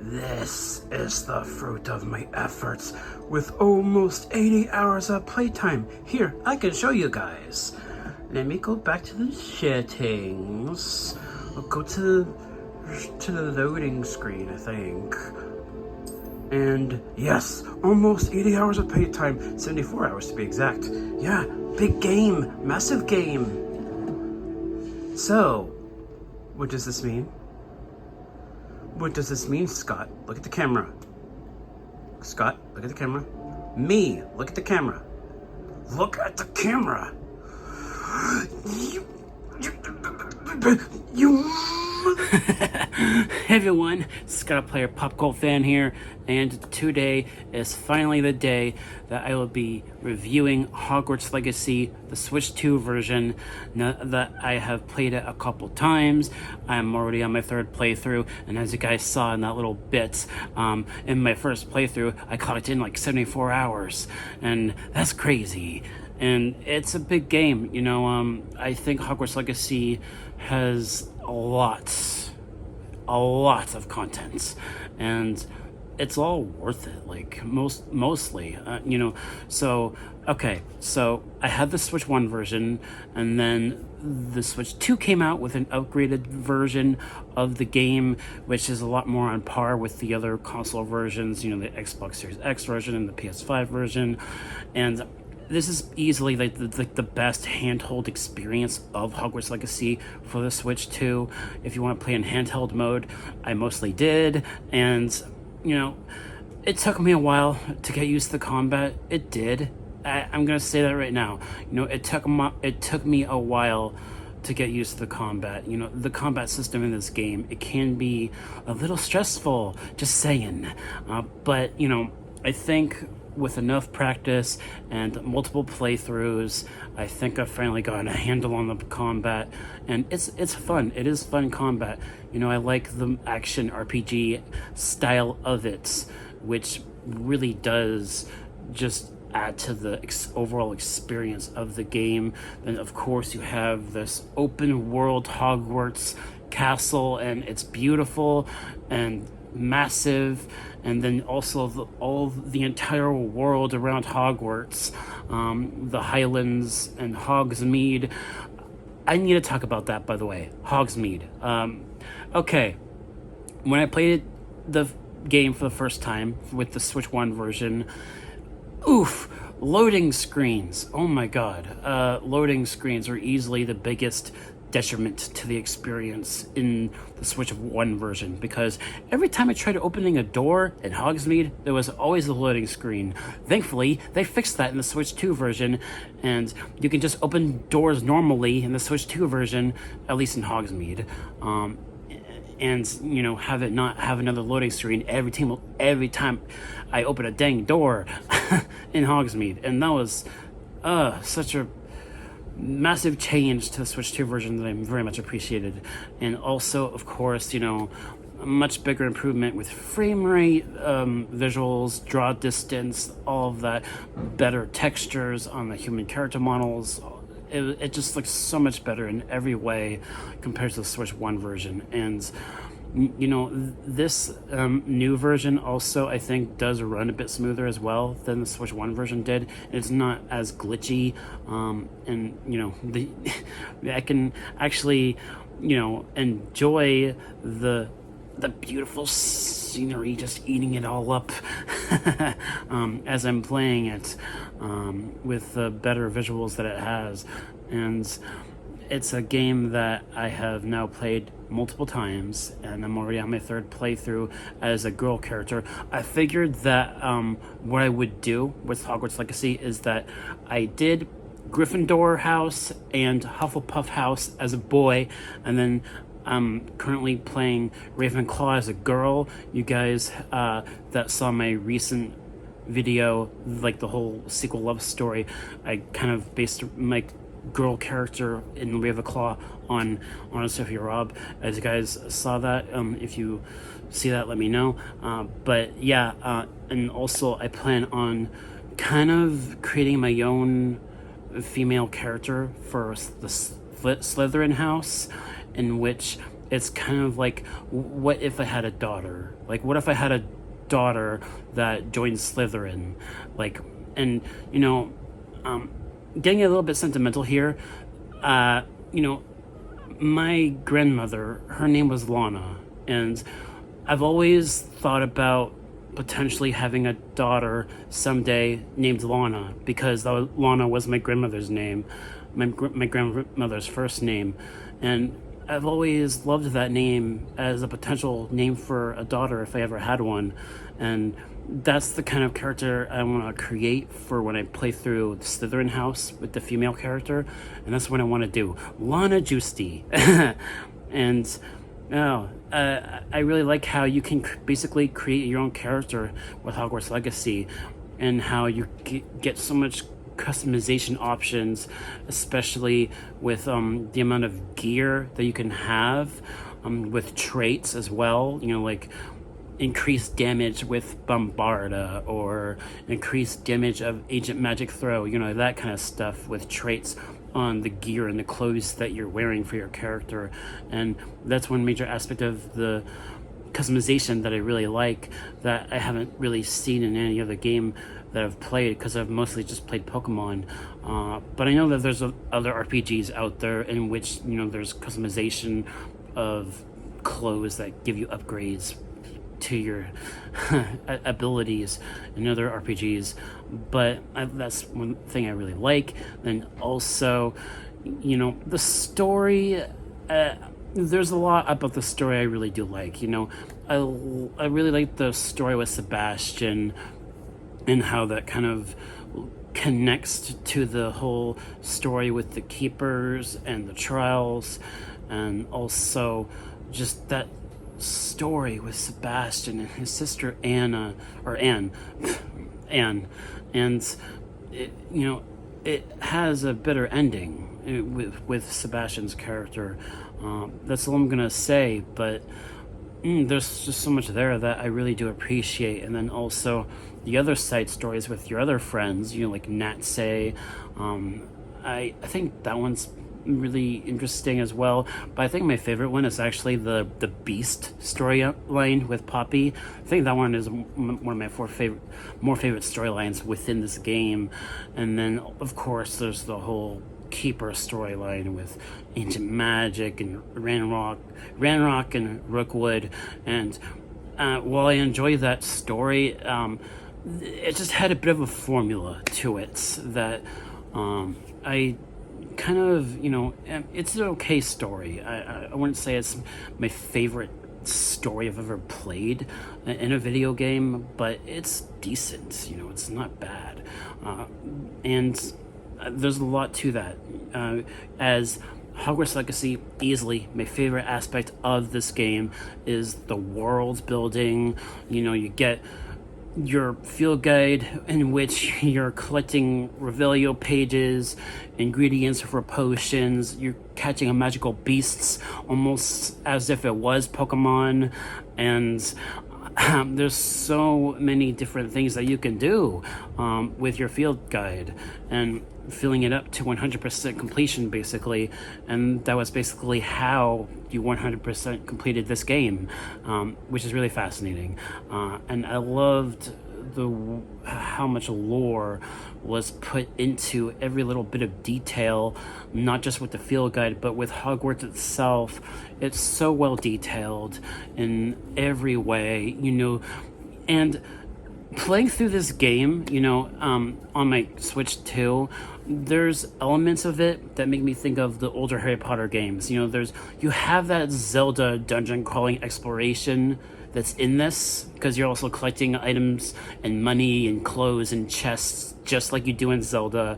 This is the fruit of my efforts with almost 80 hours of playtime. Here, I can show you guys. Let me go back to the settings. I'll go to the loading screen, I think. And yes, almost 80 hours of playtime, 74 hours to be exact. Yeah, big game, massive game. So, what does this mean? What does this mean, Scott? Look at the camera. Scott, look at the camera. Me, look at the camera. Look at the camera. You Hey everyone, Scott Player Pop Cult Fan here, and today is finally the day that I will be reviewing Hogwarts Legacy, the Switch 2 version. Now that I have played it a couple times, I'm already on my third playthrough, and as you guys saw in that little bit, in my first playthrough, I caught it in like 74 hours, and that's crazy. And it's a big game, you know. I think Hogwarts Legacy has a lot of content, and it's all worth it, like mostly, you know. So okay, so I had the Switch 1 version, and then the Switch 2 came out with an upgraded version of the game, which is a lot more on par with the other console versions, you know, the Xbox Series X version and the PS5 version. And this is easily like the best handheld experience of Hogwarts Legacy for the Switch 2. If you want to play in handheld mode, I mostly did, and you know, it took me a while to get used to the combat. It did. I'm gonna say that right now. You know, it took me a while to get used to the combat. You know, the combat system in this game, it can be a little stressful, just saying. But you know, I think with enough practice and multiple playthroughs, I think I've finally gotten a handle on the combat, and it's fun. It is fun combat. You know, I like the action RPG style of it, which really does just add to the overall experience of the game. Then of course you have this open world Hogwarts castle, and it's beautiful and massive, and then also all the entire world around Hogwarts, the Highlands and Hogsmeade. I need to talk about that, by the way. Hogsmeade. Okay, when I played the game for the first time with the Switch 1 version, oof, loading screens. Oh my god. Loading screens are easily the biggest detriment to the experience in the Switch 1 version, because every time I tried opening a door in Hogsmeade, there was always a loading screen. Thankfully, they fixed that in the Switch 2 version, and you can just open doors normally in the Switch 2 version, at least in Hogsmeade, and you know, have it not have another loading screen every time I open a dang door in Hogsmeade. And that was such a massive change to the Switch 2 version that I very much appreciated. And also, of course, you know, a much bigger improvement with frame rate, visuals, draw distance, all of that, better textures on the human character models. It just looks so much better in every way compared to the Switch 1 version. And you know, this new version also, I think, does run a bit smoother as well than the Switch 1 version did. It's not as glitchy, and you know, I can actually, you know, enjoy the beautiful scenery, just eating it all up as I'm playing it, with the better visuals that it has. And it's a game that I have now played multiple times, and I'm already on my third playthrough as a girl character. I figured that what I would do with Hogwarts Legacy is that I did Gryffindor house and Hufflepuff house as a boy, and then I'm currently playing Ravenclaw as a girl. You guys that saw my recent video, like the whole sequel love story, I kind of based my girl character in Ravenclaw on Sophia Robb. As you guys saw that, if you see that, let me know. But yeah, and also I plan on kind of creating my own female character for the Slytherin house, in which it's kind of like, what if I had a daughter? Like, what if I had a daughter that joined Slytherin? Like, and, getting a little bit sentimental here, my grandmother, her name was Lana, and I've always thought about potentially having a daughter someday named Lana, because Lana was my grandmother's name, my grandmother's first name, and I've always loved that name as a potential name for a daughter if I ever had one. And that's the kind of character I want to create for when I play through the Slytherin house with the female character, and that's what I want to do. Lana Juicy. And I really like how you can basically create your own character with Hogwarts Legacy, and how you get so much customization options, especially with the amount of gear that you can have, with traits as well, like increased damage with Bombarda, or increased damage of Agent Magic Throw, that kind of stuff with traits on the gear and the clothes that you're wearing for your character. And that's one major aspect of the customization that I really like, that I haven't really seen in any other game that I've played, because I've mostly just played Pokemon. But I know that there's other RPGs out there in which, there's customization of clothes that give you upgrades to your abilities in other RPGs. But that's one thing I really like. Then also, the story, there's a lot about the story I really do like. I really like the story with Sebastian, and how that kind of connects to the whole story with the Keepers and the Trials, and also just that story with Sebastian and his sister Anne, and it has a bitter ending with Sebastian's character. That's all I'm gonna say, but there's just so much there that I really do appreciate. And then also the other side stories with your other friends, like Natsay. I think that one's really interesting as well. But I think my favorite one is actually the Beast storyline with Poppy. I think that one is one of my more favorite storylines within this game. And then of course there's the whole Keeper storyline with Ancient Magic and Ranrock and Rookwood. And while I enjoy that story, it just had a bit of a formula to it that I kind of, it's an okay story. I wouldn't say it's my favorite story I've ever played in a video game, but it's decent. It's not bad. And there's a lot to that. As Hogwarts Legacy, easily my favorite aspect of this game is the world building. You get your field guide in which you're collecting Revelio pages, ingredients for potions, you're catching magical beasts almost as if it was Pokemon, and there's so many different things that you can do with your field guide, and filling it up to 100% completion basically. And that was basically how you 100% completed this game, which is really fascinating. And I loved how much lore was put into every little bit of detail, not just with the field guide, but with Hogwarts itself. It's so well detailed in every way, and playing through this game, on my Switch 2, there's elements of it that make me think of the older Harry Potter games. You have that Zelda dungeon crawling exploration that's in this, because you're also collecting items and money and clothes and chests just like you do in Zelda.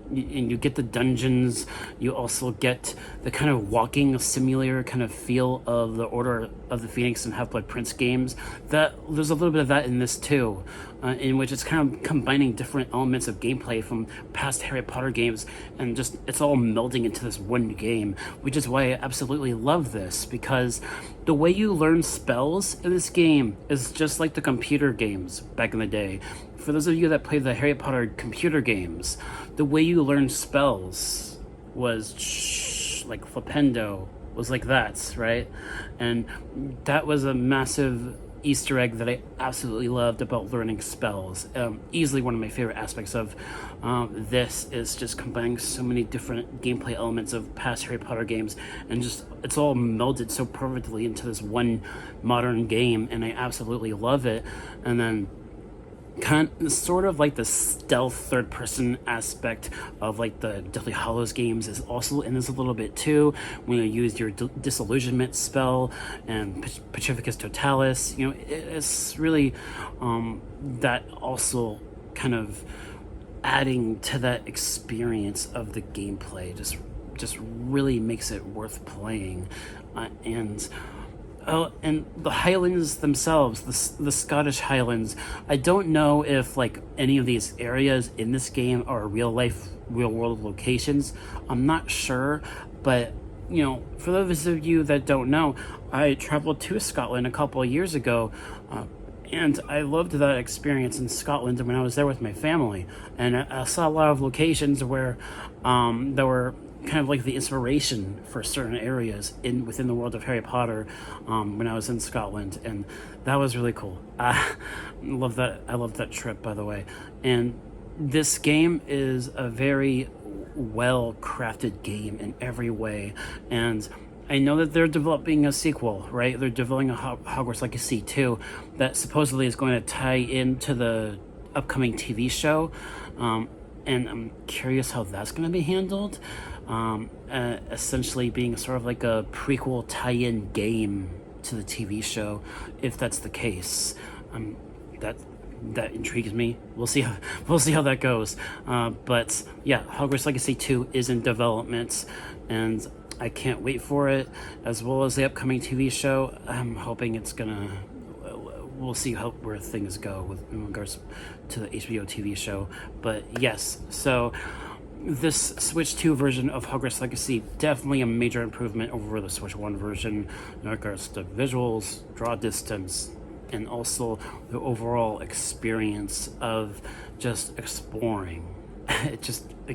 And you get the dungeons, you also get the kind of walking simulator kind of feel of the Order of the Phoenix and Half-Blood Prince games. That there's a little bit of that in this too, in which it's kind of combining different elements of gameplay from past Harry Potter games, and just it's all melding into this one game, which is why I absolutely love this, because the way you learn spells in this game is just like the computer games back in the day. For those of you that play the Harry Potter computer games, the way you learn spells was like Flipendo, was like that, right? And that was a massive Easter egg that I absolutely loved about learning spells. Easily one of my favorite aspects of this is just combining so many different gameplay elements of past Harry Potter games, and just it's all melded so perfectly into this one modern game, and I absolutely love it. And then sort of like the stealth third person aspect of like the Deathly Hallows games is also in this a little bit too, when you use your disillusionment spell and Petrificus Totalis. It's really that also kind of adding to that experience of the gameplay just really makes it worth playing. And the Highlands themselves, the Scottish Highlands, I don't know if like any of these areas in this game are real world locations. I'm not sure, but for those of you that don't know, I traveled to Scotland a couple of years ago, and I loved that experience in Scotland when I was there with my family. And I saw a lot of locations where there were kind of like the inspiration for certain areas within the world of Harry Potter when I was in Scotland, and that was really cool. I love that trip, by the way. And this game is a very well crafted game in every way, and I know that they're developing a sequel, right? They're developing a Hogwarts Legacy 2 that supposedly is going to tie into the upcoming TV show, and I'm curious how that's going to be handled. Essentially being sort of like a prequel tie-in game to the TV show, if that's the case. That intrigues me. We'll see how that goes. But yeah, Hogwarts Legacy 2 is in development, and I can't wait for it, as well as the upcoming TV show. I'm hoping we'll see where things go in regards to the HBO TV show. But yes, so this Switch 2 version of Hogwarts Legacy, definitely a major improvement over the Switch 1 version in regards to visuals, draw distance, and also the overall experience of just exploring.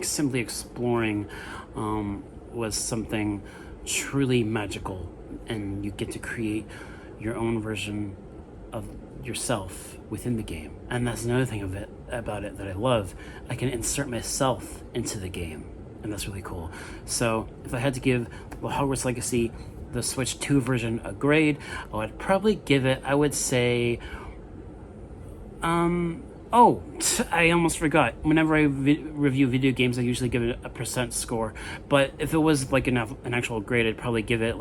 Simply exploring was something truly magical, and you get to create your own version of yourself within the game. And that's another thing about it that I love. I can insert myself into the game, and that's really cool. So if I had to give the Hogwarts Legacy, the Switch 2 version, a grade, I would probably give it, I would say, I almost forgot. Whenever I review video games, I usually give it a percent score. But if it was like an actual grade, I'd probably give it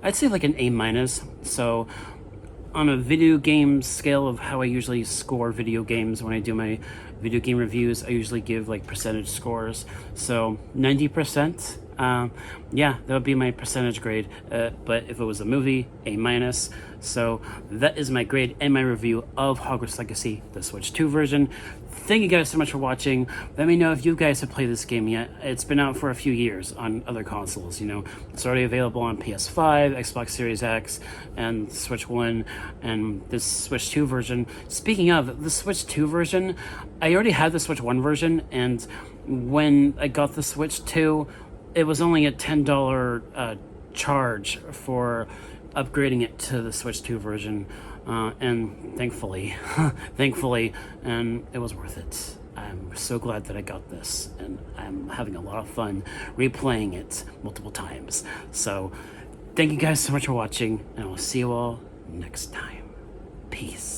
I'd say like an A-. So on a video game scale of how I usually score video games when I do my video game reviews, I usually give like percentage scores. So 90%, that would be my percentage grade. But if it was a movie, A-. So that is my grade and my review of Hogwarts Legacy, the Switch 2 version. Thank you guys so much for watching. Let me know if you guys have played this game yet. It's been out for a few years on other consoles. It's already available on PS5, Xbox Series X, and Switch 1, and this Switch 2 version. Speaking of the Switch 2 version, I already had the Switch 1 version, and when I got the Switch 2, it was only a $10 charge for upgrading it to the Switch 2 version, and thankfully, and it was worth it. I'm so glad that I got this, and I'm having a lot of fun replaying it multiple times. So thank you guys so much for watching, and I'll see you all next time. Peace.